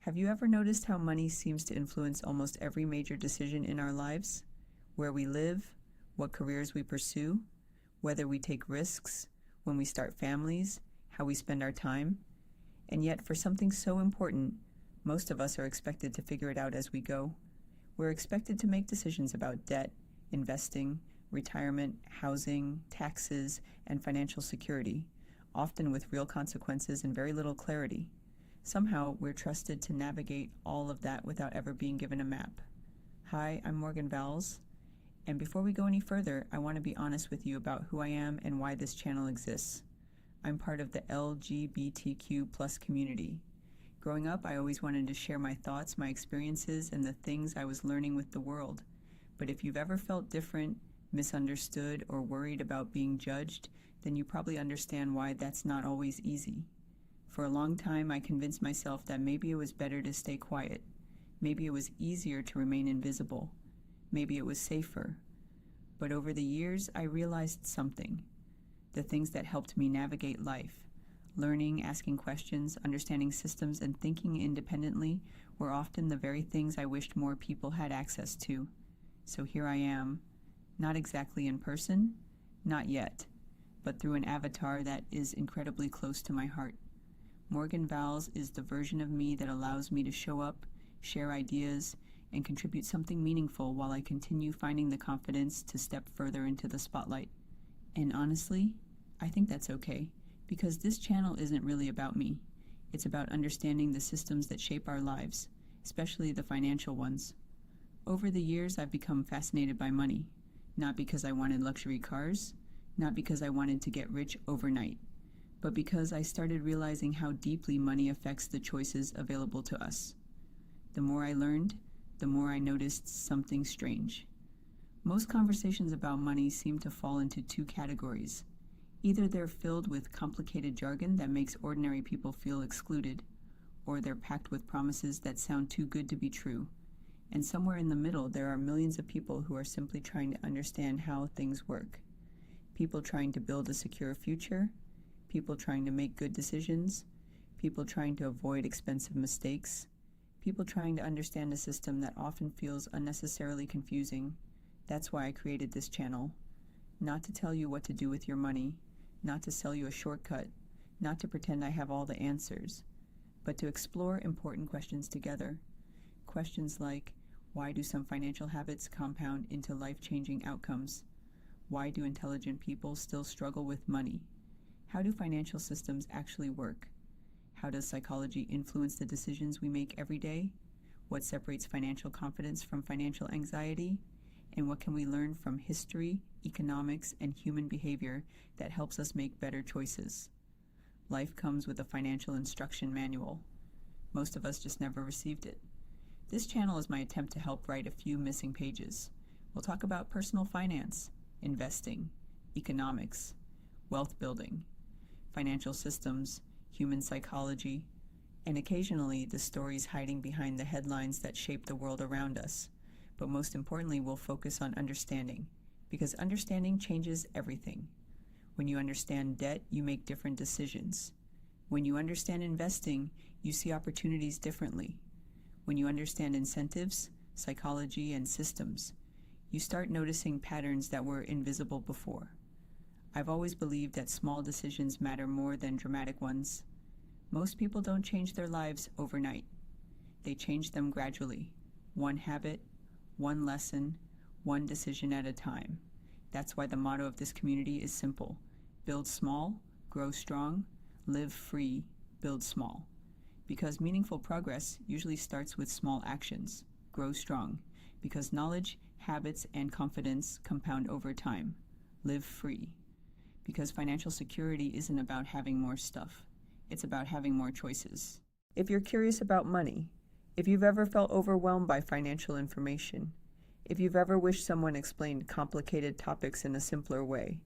Have you ever noticed how money seems to influence almost every major decision in our lives? Where we live, what careers we pursue, whether we take risks, when we start families, how we spend our time. And yet, for something so important, most of us are expected to figure it out as we go. We're expected to make decisions about debt, investing, retirement, housing, taxes, and financial security, often with real consequences and very little clarity. Somehow, we're trusted to navigate all of that without ever being given a map. Hi, I'm Morgan Vals, and before we go any further, I want to be honest with you about who I am and why this channel exists. I'm part of the LGBTQ+ community. Growing up, I always wanted to share my thoughts, my experiences, and the things I was learning with the world. But if you've ever felt different, misunderstood, or worried about being judged, then you probably understand why that's not always easy. For a long time, I convinced myself that maybe it was better to stay quiet. Maybe it was easier to remain invisible. Maybe it was safer. But over the years, I realized something. The things that helped me navigate life, learning, asking questions, understanding systems, and thinking independently were often the very things I wished more people had access to. So here I am, not exactly in person, not yet, but through an avatar that is incredibly close to my heart. Morgan Vals is the version of me that allows me to show up, share ideas, and contribute something meaningful while I continue finding the confidence to step further into the spotlight. And honestly, I think that's okay, because this channel isn't really about me. It's about understanding the systems that shape our lives, especially the financial ones. Over the years, I've become fascinated by money, not because I wanted luxury cars, not because I wanted to get rich overnight, but because I started realizing how deeply money affects the choices available to us. The more I learned, the more I noticed something strange. Most conversations about money seem to fall into two categories. Either they're filled with complicated jargon that makes ordinary people feel excluded, or they're packed with promises that sound too good to be true. And somewhere in the middle, there are millions of people who are simply trying to understand how things work. People trying to build a secure future, people trying to make good decisions, people trying to avoid expensive mistakes, people trying to understand a system that often feels unnecessarily confusing. That's why I created this channel. Not to tell you what to do with your money, not to sell you a shortcut, not to pretend I have all the answers, but to explore important questions together. Questions like, why do some financial habits compound into life-changing outcomes? Why do intelligent people still struggle with money? How do financial systems actually work? How does psychology influence the decisions we make every day? What separates financial confidence from financial anxiety? And what can we learn from history, economics, and human behavior that helps us make better choices? Life comes with a financial instruction manual. Most of us just never received it. This channel is my attempt to help write a few missing pages. We'll talk about personal finance, investing, economics, wealth building, financial systems, human psychology, and occasionally the stories hiding behind the headlines that shape the world around us. But most importantly, we'll focus on understanding, because understanding changes everything. When you understand debt, you make different decisions. When you understand investing, you see opportunities differently. When you understand incentives, psychology, and systems, you start noticing patterns that were invisible before. I've always believed that small decisions matter more than dramatic ones. Most people don't change their lives overnight. They change them gradually, one habit, one lesson, one decision at a time. That's why the motto of this community is simple. Build small, grow strong, live free, build small. Because meaningful progress usually starts with small actions. Grow strong. Because knowledge, habits, and confidence compound over time. Live free. Because financial security isn't about having more stuff. It's about having more choices. If you're curious about money, if you've ever felt overwhelmed by financial information, if you've ever wished someone explained complicated topics in a simpler way,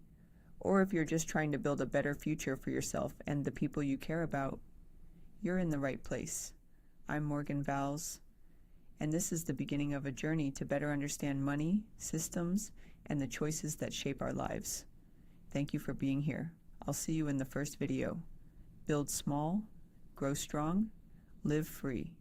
or if you're just trying to build a better future for yourself and the people you care about, you're in the right place. I'm Morgan Vals, and this is the beginning of a journey to better understand money, systems, and the choices that shape our lives. Thank you for being here. I'll see you in the first video. Build small, grow strong, live free.